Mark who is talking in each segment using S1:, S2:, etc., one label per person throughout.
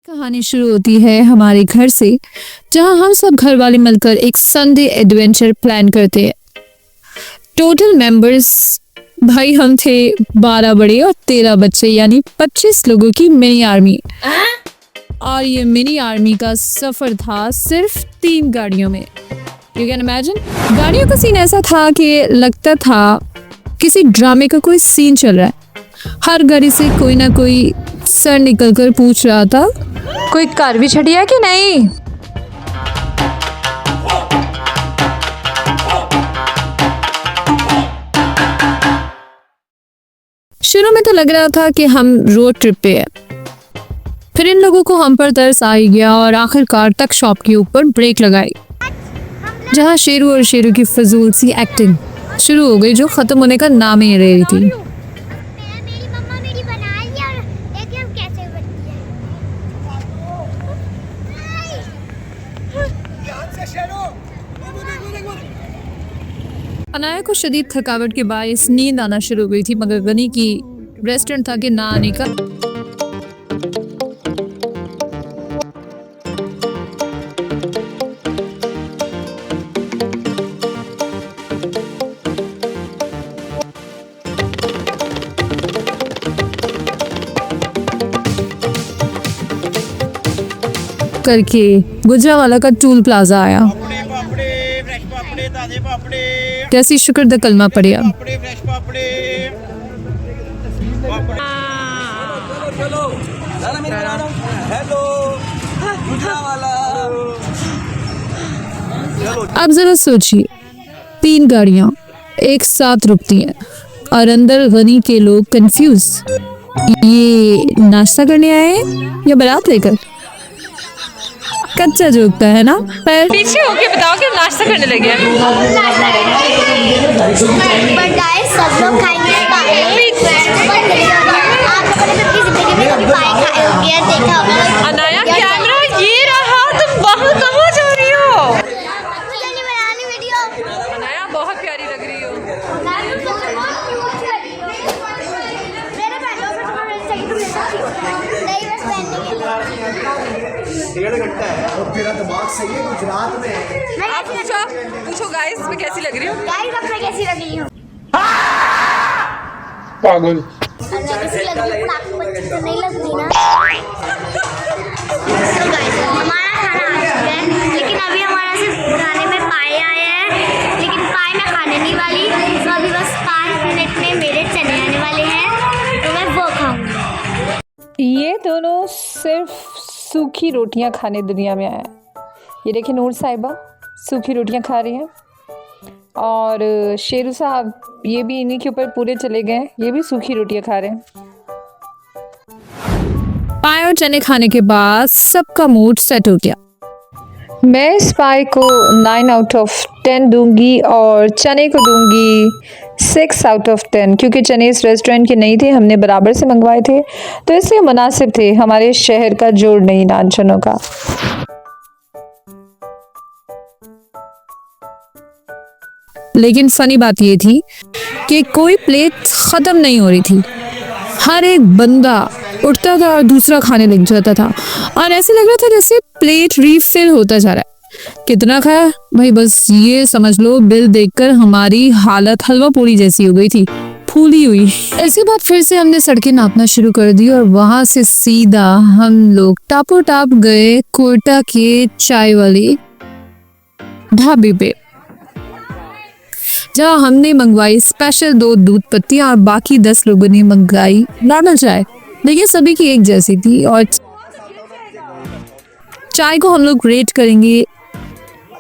S1: कहानी शुरू होती है हमारे घर से, जहां हम सब घर वाले मिलकर एक संडे एडवेंचर प्लान करते हैं। टोटल मेंबर्स भाई हम थे 12 बड़े और 13 बच्चे, यानी 25 लोगों की मिनी आर्मी। और ये मिनी आर्मी का सफर था सिर्फ 3 गाड़ियों में। You can imagine. गाड़ियों का सीन ऐसा था कि लगता था किसी ड्रामे का कोई सीन चल रहा है। हर गाड़ी से कोई ना कोई सर निकलकर पूछ रहा था, कोई कार भी छड़ी है कि नहीं। शुरू में तो लग रहा था कि हम रोड ट्रिप पे है, फिर इन लोगों को हम पर तरस आ ही गया और आखिरकार तक शॉप के ऊपर ब्रेक लगाई, जहां शेरू और शेरू की फजूल सी एक्टिंग शुरू हो गई, जो खत्म होने का नाम ही ले रही थी। अनाया को शदीद थकावट के बायस नींद आना शुरू हो गई थी, मगर गनी की रेस्टोरेंट था कि ना आने का। करके गुजरावाला का टूल प्लाजा आया। जैसी शुक्र द कलमा पड़िया। अब जरा सोचिए, 3 गाड़ियां एक साथ रुकती हैं और अंदर गनी के लोग कंफ्यूज, ये नाश्ता करने आए या बारात लेकर। कच्चा जोकता है ना, पर
S2: पीछे होके बताओ कि नाश्ता करने लगे हैं।
S3: सब लोग खाएंगे
S2: अनाया कैमरा ये रहा, तुम बहुत कहाँ जा रही हो। अनाया बहुत प्यारी लग रही हो।
S4: डेढ़ घंटा है और तेरा दिमाग सही है। गुजरात में
S2: आप पूछो गाइस मैं कैसी लग रही हूँ।
S3: गाइस अब मैं कैसी लग रही हूँ?
S4: पागल
S3: कैसी लग रही हूँ? आपको अच्छी तो नहीं लग रही ना। तो गाइस हमारा खाना आ चुका है, लेकिन अभी हमारा सिर्फ खाने में पाए आए हैं, लेकिन पाए मैं खाने नहीं वाली। तो अभी बस 5 मिनट में मेरे चने आने वाले हैं, तो मैं वो खाऊंगी।
S1: ये दोनों सिर्फ सूखी रोटियां खाने दुनिया में आया। ये देखिए नूर साहिबा सूखी रोटियां खा रही हैं, और शेरू साहब ये भी इन्हीं के ऊपर पूरे चले गए, ये भी सूखी रोटियां खा रहे हैं। पाए और चने खाने के बाद सबका मूड सेट हो गया। मैं इस पाए को 9 आउट ऑफ 10 दूंगी और चने को दूंगी 6 आउट ऑफ 10, क्योंकि चने इस रेस्टोरेंट के नहीं थे, हमने बराबर से मंगवाए थे, तो इसलिए मुनासिब थे। हमारे शहर का जोड़ नहीं नानचनों का। लेकिन फनी बात ये थी कि कोई प्लेट ख़त्म नहीं हो रही थी। हर एक बंदा उठता था और दूसरा खाने लग जाता था, और ऐसे लग रहा था जैसे प्लेट रीफिल होता जा रहा है। कितना खाया भाई, बस ये समझ लो बिल देखकर हमारी हालत हलवा पूरी जैसी हो गई थी, फूली हुई। इसके बाद फिर से हमने सड़कें नापना शुरू कर दी और वहां से सीधा हम लोग टापो टाप गए कोयटा के चाय वाले ढाबे पे, जहाँ हमने मंगवाई स्पेशल 2 दूध पत्तियां और बाकी 10 लोगों ने मंगवाई नॉर्मल चाय। देखिए सभी की एक जैसी थी। और चाय को हम लोग रेट करेंगे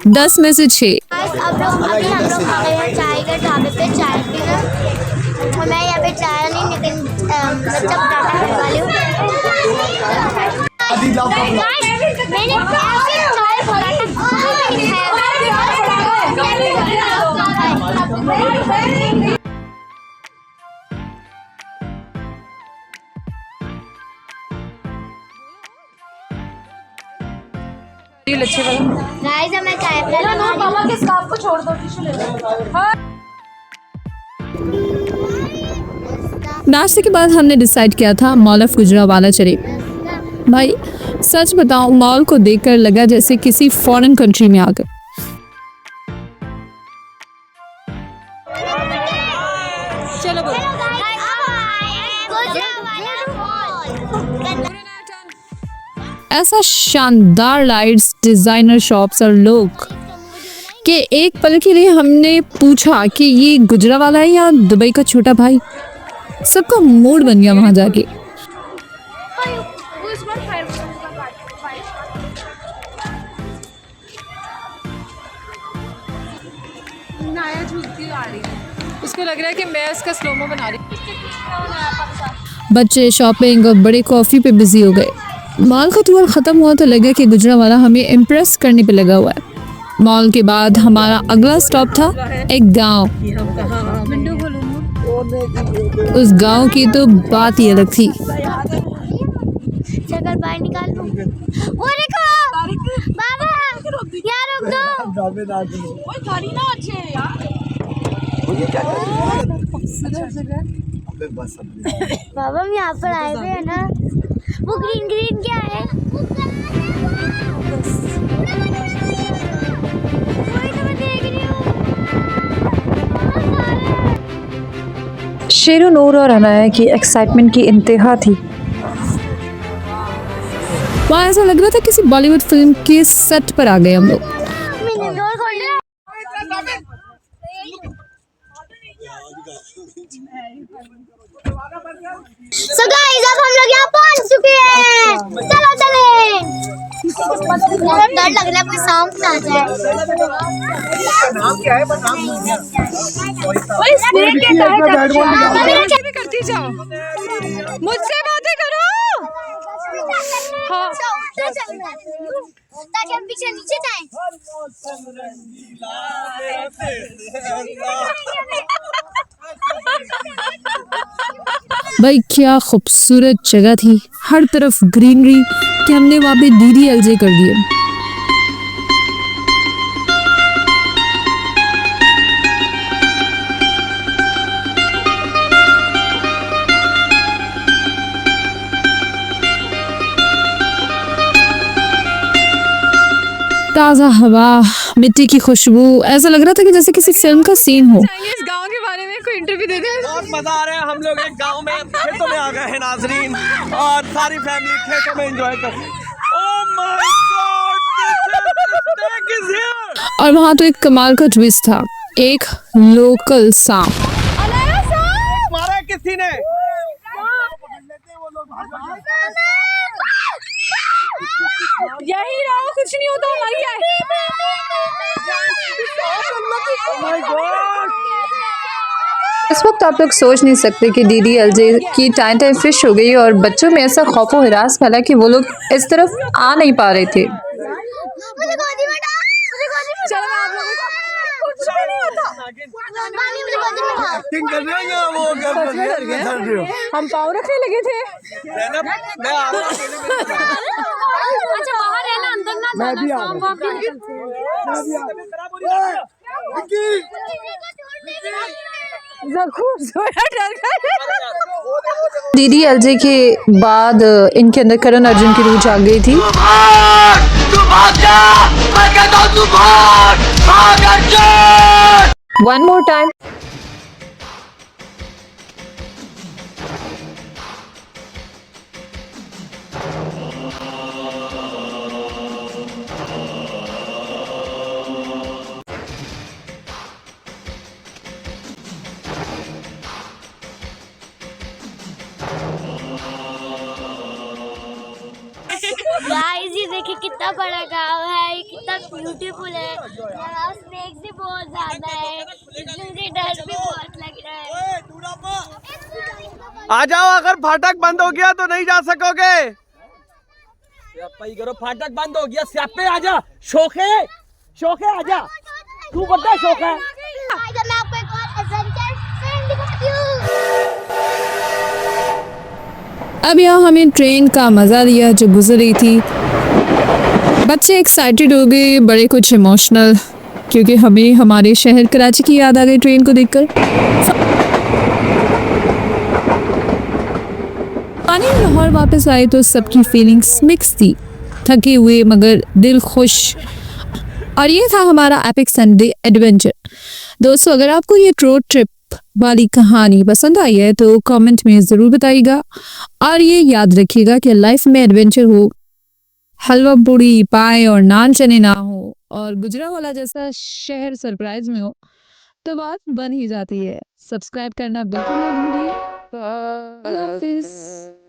S1: 10 में से 6।
S3: अभी हम लोग आ गए हैं चाय के ढाबे पे चाय पीना। मैं यहाँ पे चाय नहीं, लेकिन जब डाटा खाने वाली हूँ। मैंने चाय पराठा
S2: लच्छे वाला
S3: गाइस मैं चाय पिला लो
S2: मामा के स्कार्फ को छोड़ दो, टिश्यू ले लो।
S1: नाश्ते के बाद हमने डिसाइड किया था मॉल ऑफ गुजरावाला चले। भाई सच बताऊं, मॉल को देखकर लगा जैसे किसी फॉरेन कंट्री में आ गए।
S2: चलो बोलो।
S1: ऐसा शानदार लाइट्स, डिजाइनर शॉप्स और लोग कि एक पल के लिए हमने पूछा कि ये गुजरावाला है या दुबई का छोटा भाई। सबका मूड बन गया वहां जाके।
S2: नाया झूलती आ रही है, उसको लग रहा है कि मैं इसका स्लोमो बना रही हूँ।
S1: बच्चे शॉपिंग और बड़े कॉफ़ी पे बिजी हो गए। मॉल का टूर ख़त्म हुआ तो लगा कि गुजरावाला हमें इम्प्रेस करने पे लगा हुआ है। मॉल के बाद हमारा अगला स्टॉप था एक गांव। उस गांव की तो बात ही अलग थी।
S3: शक्कर बाहर निकाल लो। वो देखो बाबा, यार रुक दो। बाबा हम यहाँ पर आए हुए हैं ना, वो ग्रीन ग्रीन क्या है? वही तो मैं देख रही हूँ।
S5: शेरो नूर और अनाया की एक्साइटमेंट की इंतहा थी।
S1: वहाँ ऐसा लग रहा था किसी बॉलीवुड फिल्म के सेट पर आ गए हम लोग।
S3: मैंने डोर खोल लिया। So guys, अब हम लोग यहाँ पहुँच चुके हैं। चलो चले। डर लग रहा है कोई सामने आ जाए।
S4: नाम क्या है? नाम
S2: भी करती जाओ, मुझसे बातें करो। हाँ।
S3: ताकि हम पीछे नीचे जाएं।
S1: भाई क्या खूबसूरत जगह थी, हर तरफ ग्रीनरी कि हमने वहाँ पे DDLJ कर दिए। ताज़ा हवा, मिट्टी की खुशबू, ऐसा लग रहा था कि जैसे किसी फिल्म का सीन हो।
S2: इस गांव के बारे में कोई इंटरव्यू दे दे।
S6: बहुत मजा आ रहा है। हम लोग एक गांव में खेतों में आ गए हैं नाजरीन, और सारी फैमिली खेतों में एंजॉय कर रही है। Oh my God, this snake is here!
S1: और वहाँ तो एक कमाल का ट्विस्ट था, एक लोकल सांप।
S6: मारा है किसी ने?
S2: यही रहो, कुछ नहीं होता हमारी है।
S6: Oh my God!
S5: इस वक्त आप लोग सोच नहीं सकते कि DDLJ की टाइम टाइम फिश हो गई और बच्चों में ऐसा खौफ और हिरास फैला कि वो लोग इस तरफ आ नहीं पा रहे थे।
S3: मुझे गोदी में डाल। मुझे गोदी में
S2: चलो आप लोगों को कुछ भी नहीं होता।
S3: मामी मुझे गोदी में डाल।
S6: एक्टिंग कर रहे हो या वो कर रहे हो?
S2: हम पाँव रखने लगे थे।
S6: मैं आ रहा हूँ।
S2: अच्छा बाहर रहना, अंदर ना जाना। सांप वाप भी
S5: DDLJ के बाद इनके अंदर करण अर्जुन की रूह जाग गई थी। One more time.
S3: गाइस ये देखिए कितना बड़ा गांव है, ये कितना ब्यूटीफुल है। यहाँ स्नेक्स भी बहुत ज्यादा है, इसलिए मुझे डर भी बहुत लग रहा है।
S6: आ जाओ, अगर फाटक बंद हो गया तो नहीं जा सकोगे। करो, फाटक बंद हो गया। स्यापे आजा, शोखे शोखे आजा। तू बड़ा शोखा है।
S3: गाइस मैं आपको एक और एडवेंचर फिल्म दिखाती हूँ।
S1: अब यहाँ हमें ट्रेन का मज़ा लिया जो गुजर रही थी। बच्चे एक्साइटेड हो गए, बड़े कुछ इमोशनल, क्योंकि हमें हमारे शहर कराची की याद आ गई ट्रेन को देखकर। पानी लाहौर वापस आए तो सबकी फीलिंग्स मिक्स थी, थके हुए मगर दिल खुश। और ये था हमारा एपिक संडे एडवेंचर। दोस्तों, अगर आपको ये रोड ट्रिप वाली कहानी पसंद आई है तो कमेंट में ज़रूर बताइएगा, और ये याद रखिएगा कि लाइफ में एडवेंचर हो, हलवा पूड़ी पाए और नान चने ना हो, और गुजरावाला जैसा शहर सरप्राइज में हो, तो बात बन ही जाती है। सब्सक्राइब करना बिल्कुल ना भूलिए। अल्लाह हाफिज़।